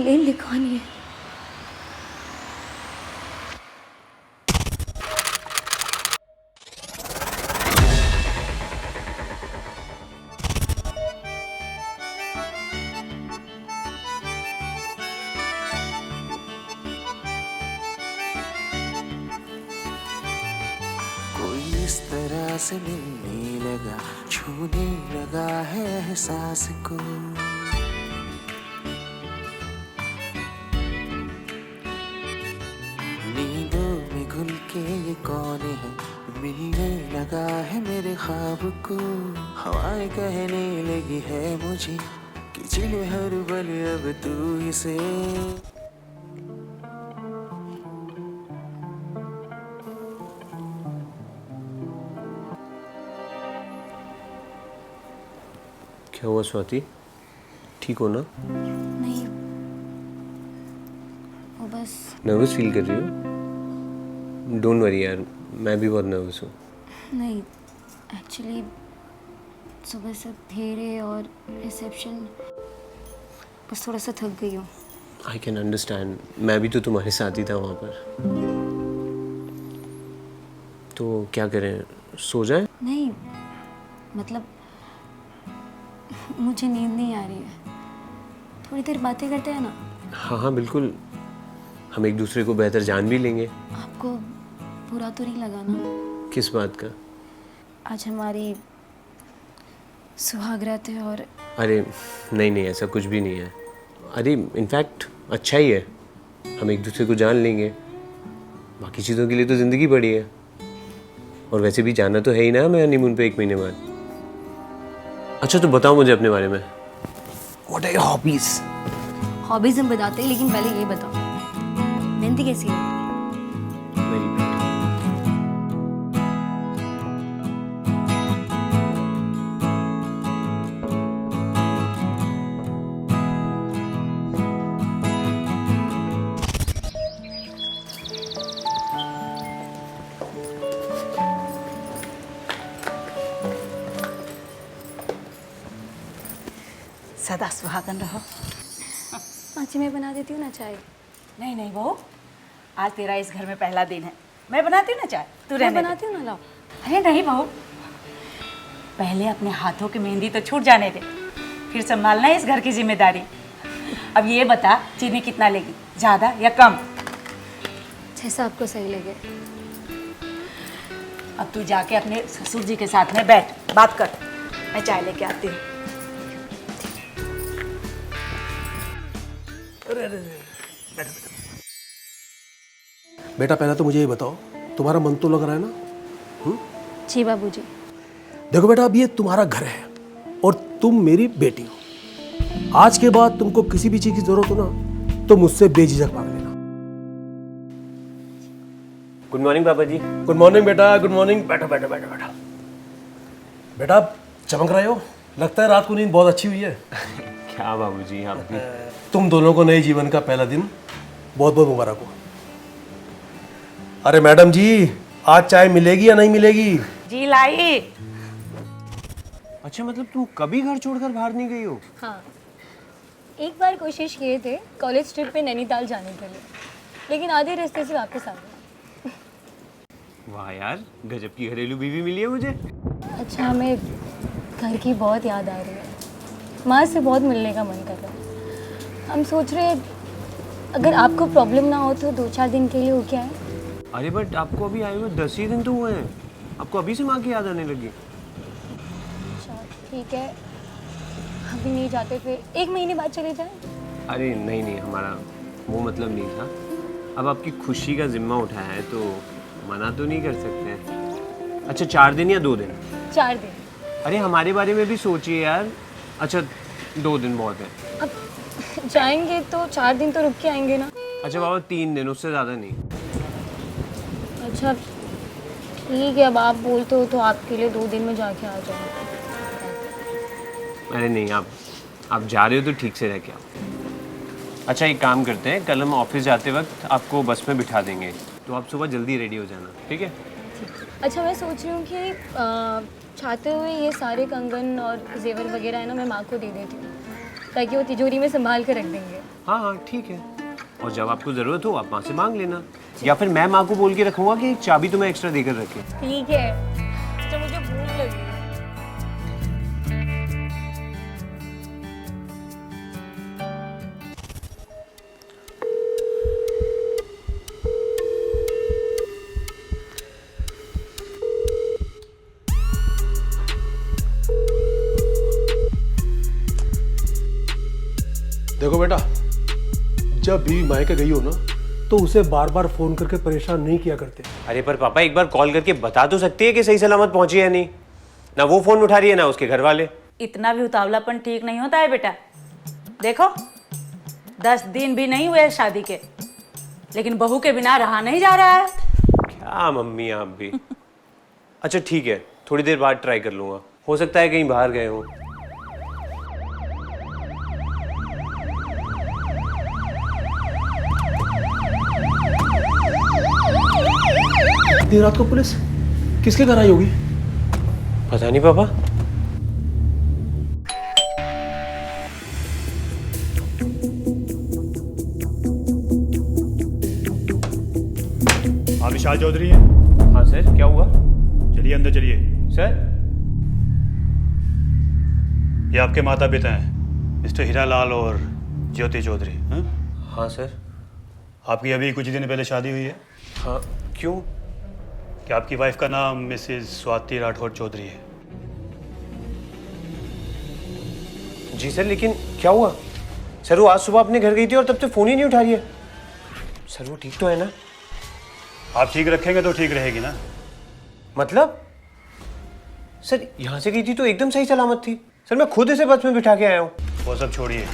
Complain लिखवानी है। कोई इस तरह से मिलने लगा, छूने लगा है एहसास को। नींदों में घुल के ये कौन है, मिलने लगा है मेरे ख्वाब को। हवाएं कहने लगी है मुझे कि जिले हर पल अब तू ही से। क्या हुआ स्वाति, ठीक हो ना? नहीं, वो बस नर्वस फील कर रही हो? डोंट वरी यार, मैं भी बहुत नर्वस हूँ। नहीं, एक्चुअली सुबह से फेरे और रिसेप्शन, बस थोड़ा सा थक गई हूँ। आई कैन अंडरस्टैंड, मैं भी तो तुम्हारे साथ ही था वहाँ पर। तो क्या करें, सो जाएं? नहीं, मतलब मुझे नींद नहीं आ रही है, थोड़ी देर बातें करते हैं ना। हाँ हाँ बिल्कुल, हम एक दूसरे को बेहतर जान भी लेंगे। आपको बुरा तो नहीं लगा ना? किस बात का? आज हमारी सुहाग रात है और अरे नहीं नहीं, ऐसा कुछ भी नहीं है। अरे इनफैक्ट अच्छा ही है, हम एक दूसरे को जान लेंगे। बाकी चीज़ों के लिए तो ज़िंदगी बड़ी है, और वैसे भी जाना तो है ही ना मैं हनीमून पे 1 महीने बाद। अच्छा तो बताओ मुझे अपने बारे में, what are your hobbies? Hobbies हम बताते हैं, लेकिन पहले ये बताओ मेहंदी कैसी है? Very bad. सदा सुहागन रहो। आज मैं बना देती हूँ ना चाय। नहीं नहीं बहू, आज तेरा इस घर में पहला दिन है, मैं बनाती हूँ ना चाय, तू मैं रहने दे। बनाती हूँ ना, लाओ। अरे नहीं बहू, पहले अपने हाथों की मेहंदी तो छूट जाने दे, फिर संभालना है इस घर की जिम्मेदारी। अब ये बता, चीनी कितना लेगी, ज़्यादा या कम? जैसा आपको सही लगे। अब तू जाके अपने ससुर जी के साथ में बैठ, बात कर, मैं चाय लेके आती हूँ। बेटा पहले तो मुझे ये बताओ, तुम्हारा मन तो लग रहा है ना? जी बाबूजी। देखो बेटा, अब ये तुम्हारा घर है और तुम मेरी बेटी हो। आज के बाद तुमको किसी भी चीज की जरूरत हो ना, तो मुझसे बेझिझक मांग लेना। गुड मॉर्निंग पापा जी। गुड मॉर्निंग बेटा, गुड मॉर्निंग। बैठो बैठो बैठो बैठो। बेटा आप चमक रहे हो, लगता है रात को नींद बहुत अच्छी हुई है। क्या बाबूजी, आप भी। तुम दोनों को नए जीवन का पहला दिन बहुत बहुत मुबारक हो। अरे मैडम जी, आज चाय मिलेगी या नहीं मिलेगी? जी लाई। अच्छा मतलब तुम कभी घर छोड़कर बाहर नहीं गई हो? हाँ, एक बार कोशिश किए थे कॉलेज ट्रिप पे नैनीताल जाने के लिए, लेकिन आधे रास्ते से वापस आ गए। वाह यार, गजब की घरेलू बीवी मिली है मुझे। अच्छा, हमें घर की बहुत याद आ रही है, माँ से बहुत मिलने का मन कर रहा है। हम सोच रहे अगर आपको प्रॉब्लम ना हो तो 2-4 दिन के लिए हो क्या है? अरे बट आपको अभी आए हुए 10 ही दिन तो हुए हैं, आपको अभी से माँ की याद आने लगी? अच्छा ठीक है, अभी नहीं जाते, फिर 1 महीने बाद चले जाएं। अरे नहीं नहीं, हमारा वो मतलब नहीं था। अब आपकी खुशी का जिम्मा उठाया है तो मना तो नहीं कर सकते हैं। अच्छा 4 दिन या 2 दिन? 4 दिन। अरे हमारे बारे में भी सोचिए यार। अच्छा 2 दिन बहुत है। अब जाएंगे तो 4 दिन तो रुक के आएंगे ना। अच्छा बाबा 3 दिन, उससे ज़्यादा नहीं। अच्छा ठीक है, अब आप बोलते हो तो आपके लिए 2 दिन में जाके आ जाऊँगा। अरे नहीं, आप जा रहे हो तो ठीक से रह के आओ। अच्छा एक काम करते हैं, कल हम ऑफिस जाते वक्त आपको बस में बिठा देंगे, तो आप सुबह जल्दी रेडी हो जाना, ठीक है? अच्छा मैं सोच रही हूँ कि चाहते हुए ये सारे कंगन और जेवर वगैरह है ना, मैं माँ को दे देती हूँ ताकि वो तिजोरी में संभाल के रख देंगे। हाँ हाँ ठीक है, और जब आपको ज़रूरत हो आप माँ से मांग लेना, या फिर मैं माँ को बोल के रखूँगा कि चाबी तुम्हें एक्स्ट्रा देकर रखे। ठीक है। अच्छा मुझे भूख लगी। देखो बेटा, जब बीवी मायके गई हो ना तो उसे बार बार फोन करके परेशान नहीं किया करते। अरे पर पापा एक बार कॉल करके बता तो सकती है कि सही सलामत पहुंची है नहीं, ना वो फोन उठा रही है ना उसके घर वाले। इतना भी उतावलापन ठीक नहीं होता है बेटा। देखो 10 दिन भी नहीं हुए शादी के, लेकिन बहू के बिना रहा नहीं जा रहा है। क्या मम्मी आप भी। अच्छा ठीक है, थोड़ी देर बाद ट्राई कर लूंगा, हो सकता है कहीं बाहर गए हो। देर रात को पुलिस किसके घर आई होगी? पता नहीं पापा। आप विशाल चौधरी हैं? हाँ सर, क्या हुआ? चलिए अंदर चलिए। सर ये आपके माता पिता हैं, मिस्टर हीरालाल और ज्योति चौधरी। हाँ? हाँ सर। आपकी अभी कुछ दिन पहले शादी हुई है। हाँ क्यों? क्या आपकी वाइफ का नाम मिसेस स्वाति राठौर चौधरी है? जी सर, लेकिन क्या हुआ? सर वो आज सुबह अपने घर गई थी और तब से फोन ही नहीं उठा रही है। सर वो ठीक तो है ना? आप ठीक रखेंगे तो ठीक रहेगी ना। मतलब सर यहाँ से गई थी तो एकदम सही सलामत थी। सर मैं खुद इसे बस में बिठा के आया हूँ। वो सब छोड़िए,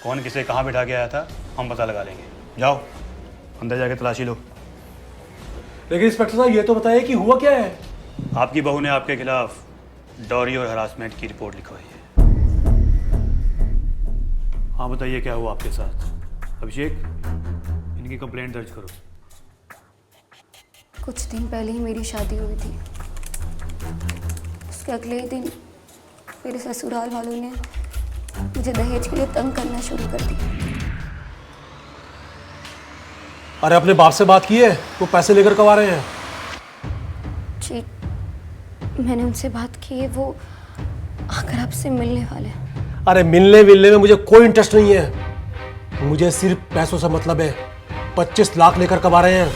कौन किसे कहाँ बिठा के आया था हम पता लगा लेंगे। जाओ अंदर जाके तलाशी लो। लेकिन इंस्पेक्टर साहब ये तो बताइए कि हुआ क्या है? आपकी बहू ने आपके खिलाफ डॉरी और हरासमेंट की रिपोर्ट लिखवाई है। हाँ बताइए क्या हुआ आपके साथ? अभिषेक, इनकी कंप्लेंट दर्ज करो। कुछ दिन पहले ही मेरी शादी हुई थी। उसके अगले ही दिन मेरे ससुराल वालों ने मुझे दहेज के लिए तंग करना शुरू कर दिया। अरे अपने बाप से बात की है? वो पैसे लेकर कब आ रहे हैं? जी मैंने उनसे बात की है, वो आकर आपसे मिलने वाले हैं। अरे मिलने में मुझे कोई इंटरेस्ट नहीं है, मुझे सिर्फ पैसों से मतलब है। 25 लाख लेकर कब आ रहे हैं?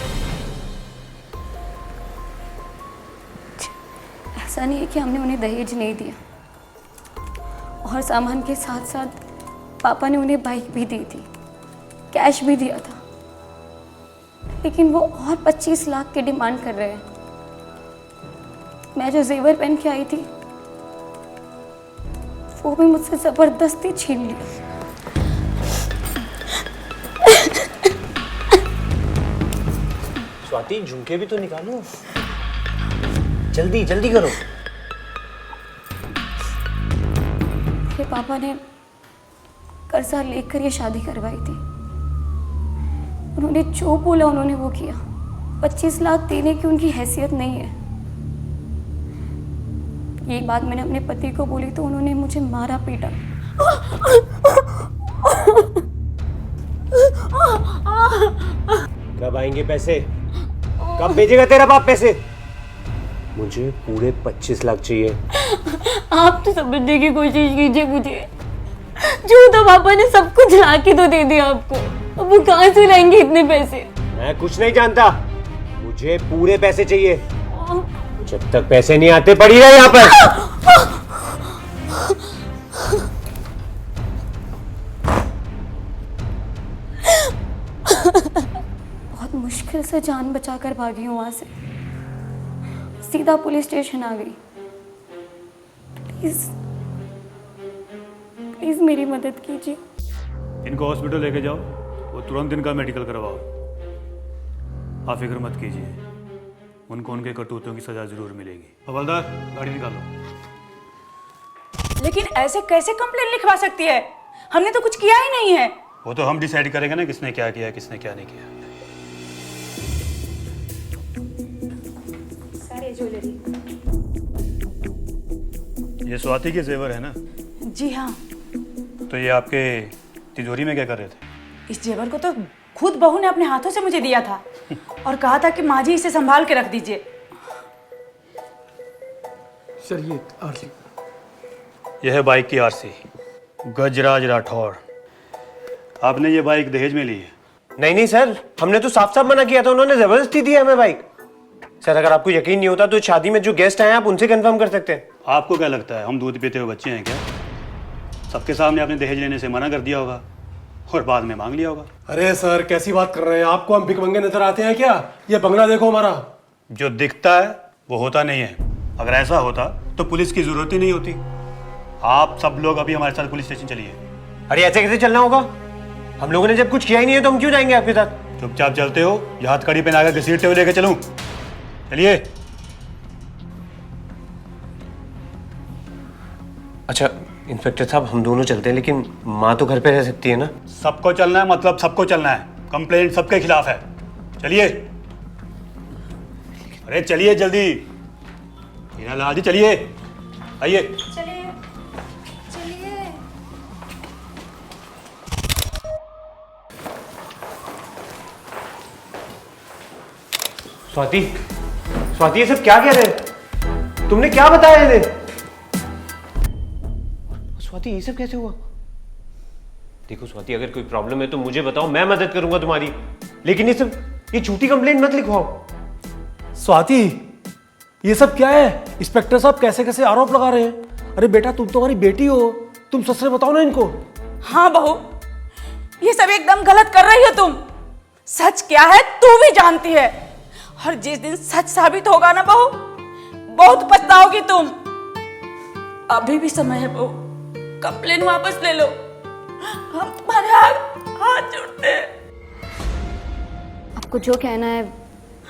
ऐसा नहीं है कि हमने उन्हें दहेज नहीं दिया, और सामान के साथ साथ पापा ने उन्हें बाइक भी दी थी, कैश भी दिया था, लेकिन वो और 25 लाख की डिमांड कर रहे हैं। मैं जो जेवर पहन के आई थी वो भी मुझसे जबरदस्ती छीन लिया। स्वाति झुमके भी तो निकालो, जल्दी जल्दी करो। मेरे पापा ने कर्जा लेकर ये शादी करवाई थी। उन्होंने जो बोला उन्होंने वो किया। 25 लाख देने की उनकी हैसियत नहीं है। ये बात मैंने अपने पति को बोली तो उन्होंने मुझे मारा पीटा। कब आएंगे पैसे? कब भेजेगा तेरा बाप पैसे? मुझे पूरे 25 लाख चाहिए। आप तो समझने की कोशिश कीजिए मुझे। जो तो पापा ने सब कुछ ला के तो दे दिया आपको, अब वो कहाँ से लाएंगे इतने पैसे? मैं कुछ नहीं जानता, मुझे पूरे पैसे चाहिए। जब तक पैसे नहीं आते पड़ी रहे यहाँ पर। बहुत मुश्किल से जान बचाकर भागी हूँ वहां से, सीधा पुलिस स्टेशन आ गई। प्लीज प्लीज मेरी मदद कीजिए। इनको हॉस्पिटल लेके जाओ, वो तुरंत इनका मेडिकल करवाओ। आप फिक्र मत कीजिए, उनको उनके करतूतों की सजा जरूर मिलेगी। हवलदार गाड़ी निकालो। लेकिन ऐसे कैसे कंप्लेंट लिखवा सकती है? हमने तो कुछ किया ही नहीं है। वो तो हम डिसाइड करेंगे ना किसने क्या किया किसने क्या नहीं किया। सारे ज्वेलरी। ये स्वाति के जेवर है ना? जी हाँ। तो ये आपके तिजोरी में क्या कर रहे थे? इस जेवर को तो खुद बहू ने अपने हाथों से मुझे दिया था और कहा था कि माँ जी इसे संभाल के रख दीजिए। सर ये आरसी। यह है बाइक की आरसी, गजराज राठौर। आपने ये बाइक दहेज में ली है? नहीं नहीं सर, हमने तो साफ साफ मना किया था, उन्होंने जबरदस्ती दी हमें बाइक। सर अगर आपको यकीन नहीं होता तो शादी में जो गेस्ट आए आप उनसे कंफर्म कर सकते हैं। आपको क्या लगता है हम दूध पीते हुए बच्चे हैं क्या? सबके सामने आपने दहेज लेने से मना कर दिया होगा और बाद में मांग लिया होगा। अरे सर कैसी बात कर रहे हैं, आपको हम भिखमंगे नजर आते हैं क्या? ये बंगला देखो हमारा। जो दिखता है वो होता नहीं है। अगर ऐसा होता तो पुलिस की जरूरत ही नहीं होती। आप सब लोग अभी हमारे साथ पुलिस स्टेशन चलिए। अरे ऐसे कैसे चलना होगा? हम लोगों ने जब कुछ किया ही नहीं है तो हम क्यों जाएंगे आपके साथ? चुपचाप चलते हो या हथकड़ी पे नागर घसीटते हुए लेके चलूं? चलिए। अच्छा इंस्पेक्टर साहब, हम दोनों चलते हैं लेकिन माँ तो घर पे रह सकती है ना? सबको चलना है, मतलब सबको चलना है। कंप्लेंट सबके खिलाफ है। चलिए। अरे चलिए जल्दी। हीरा लाल जी चलिए, आइए। चलिए चलिए। स्वाति, स्वाति ये सब क्या कह रहे हैं? तुमने क्या बताया इन्हें? स्वाति ये सब कैसे हुआ? देखो स्वाति, अगर कोई प्रॉब्लम है तो मुझे बताओ, मैं मदद करूंगा तुम्हारी, लेकिन ये झूठी कंप्लेंट मत लिखवाओ। स्वाति ये सब क्या है? इंस्पेक्टर साहब कैसे कैसे आरोप लगा रहे हैं? अरे बेटा तुम तो हमारी बेटी हो, तुम सच से बताओ ना इनको। हाँ बहू, ये सब एकदम गलत कर रही हो तुम। सच क्या है तू भी जानती है, और जिस दिन सच साबित होगा ना बहू, बहुत पछताओगी तुम। अभी भी समय है बहू, कंप्लेन वापस ले लो। हम तुम्हारे हाथ जोड़ते हैं। आपको जो कहना है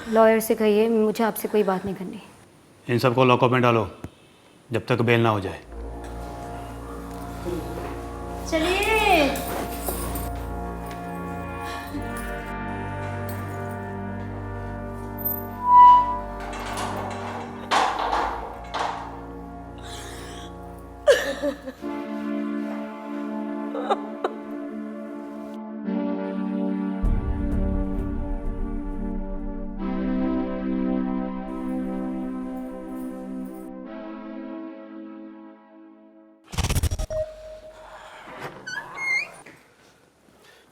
लॉयर से कहिए, मुझे आपसे कोई बात नहीं करनी। इन सबको लॉकअप में डालो जब तक बेल ना हो जाए। चलिए।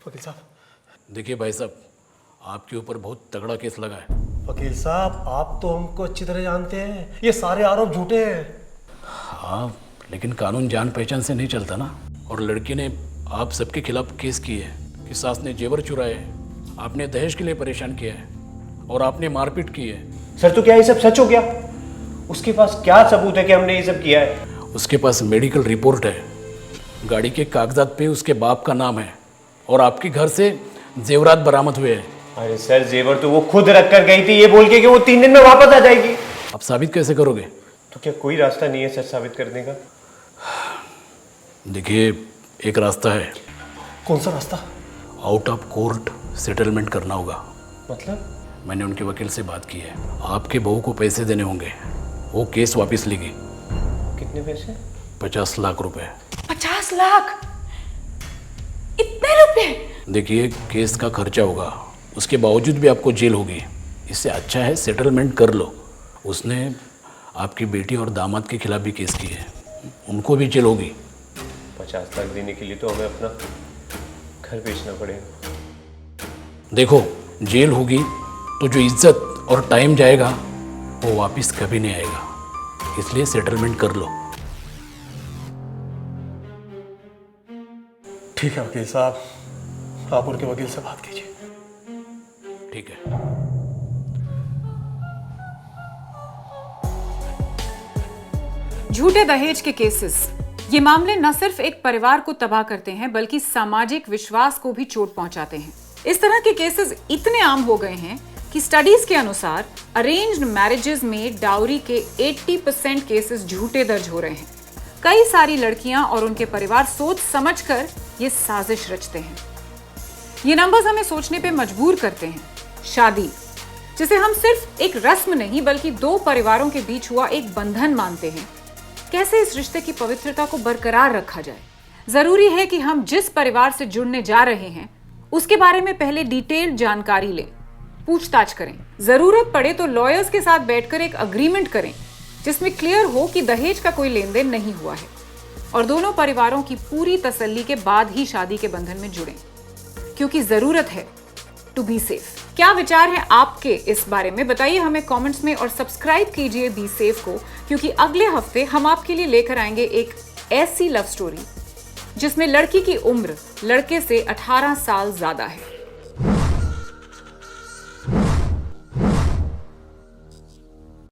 वकील साहब। देखिए भाई साहब, आपके ऊपर बहुत तगड़ा केस लगा है। वकील साहब आप तो हमको अच्छी तरह जानते हैं, ये सारे आरोप झूठे हैं। हाँ, लेकिन कानून जान पहचान से नहीं चलता ना। और लड़की ने आप सबके खिलाफ केस किए है कि सास ने जेवर चुराए है, आपने दहेज के लिए परेशान किया है और आपने मारपीट की है। सर तो क्या ये सब सच हो गया? उसके पास क्या सबूत है कि हमने ये सब किया है? उसके पास मेडिकल रिपोर्ट है, गाड़ी के कागजात पे उसके बाप का नाम है और आपके घर से जेवरात बरामद हुए हैं। अरे सर जेवर तो वो खुद रख कर गई थी, ये बोल के कि वो 3 दिन में वापस आ जाएगी। आप साबित कैसे करोगे? तो क्या कोई रास्ता नहीं है सच साबित करने का? देखिए, एक रास्ता है। कौन सा रास्ता? आउट ऑफ कोर्ट सेटलमेंट करना होगा। मतलब? मैंने उनके वकील से बात की है, आपके बहू को पैसे देने होंगे, वो केस वापस लेगी। कितने पैसे? 50 लाख रुपए। 50 लाख? इतने रुपए? देखिए, केस का खर्चा होगा, उसके बावजूद भी आपको जेल होगी। इससे अच्छा है सेटलमेंट कर लो। उसने आपकी बेटी और दामाद के खिलाफ भी केस की है, उनको भी जेल होगी। 50 लाख देने के लिए तो हमें अपना घर बेचना पड़ेगा। देखो, जेल होगी तो जो इज्जत और टाइम जाएगा वो वापस कभी नहीं आएगा, इसलिए सेटलमेंट कर लो। ठीक है वकील साहब, आप उनके वकील से बात कीजिए। ठीक है। झूठे दहेज के केसेस, ये मामले न सिर्फ एक परिवार को तबाह करते हैं बल्कि सामाजिक विश्वास को भी चोट पहुंचाते हैं। इस तरह के केसेस इतने आम हो गए हैं कि स्टडीज के अनुसार अरेंज्ड मैरिजेस में डाउरी के 80% केसेस झूठे दर्ज हो रहे हैं। कई सारी लड़कियां और उनके परिवार सोच समझकर ये साजिश रचते हैं। ये नंबर्स हमें सोचने पे मजबूर करते हैं। शादी, जिसे हम सिर्फ एक रस्म नहीं बल्कि दो परिवारों के बीच हुआ एक बंधन मानते हैं, कैसे इस रिश्ते की पवित्रता को बरकरार रखा जाए? जरूरी है कि हम जिस परिवार से जुड़ने जा रहे हैं उसके बारे में पहले डिटेल्ड जानकारी लें, पूछताछ करें। जरूरत पड़े तो लॉयर्स के साथ बैठकर एक अग्रीमेंट करें जिसमें क्लियर हो कि दहेज का कोई लेन देन नहीं हुआ है और दोनों परिवारों की पूरी तसल्ली के बाद ही शादी के बंधन में जुड़ें, क्योंकि जरूरत है टू बी सेफ। क्या विचार है आपके इस बारे में, बताइए हमें कमेंट्स में और सब्सक्राइब कीजिए बी सेफ को, क्योंकि अगले हफ्ते हम आपके लिए लेकर आएंगे एक ऐसी लव स्टोरी जिसमें लड़की की उम्र लड़के से 18 साल ज्यादा है।